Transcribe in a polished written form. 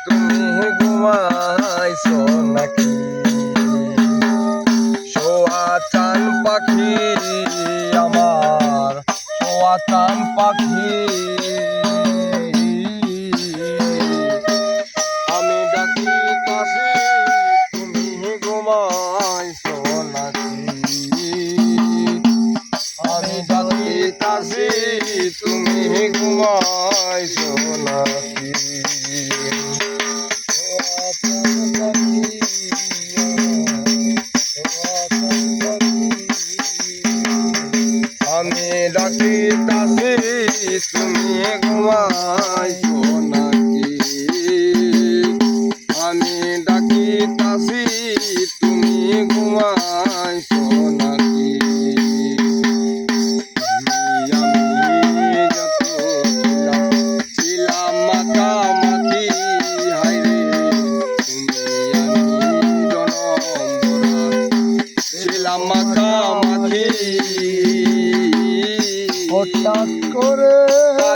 তুমি ঘুমাইছো নাকি? সোয়া চান পাখি আমার, সোয়া চান পাখি, আমি ডাকি কাছে তুমি ঘুমাইছো নাকি? আমি ডাকি কাছে তুমি ঘুমাইছো নাকি? আমি ডাকি কাছে তুমি ঘুমাইছো নাকি? আমি ডাকি কাছে তুমি ঘুমাইছো নাকি? আমি যত ছিলাম মাখামাখি, হায়রে তুমি আমি জনম ছিলাম মাখামাখি, হঠাৎ করে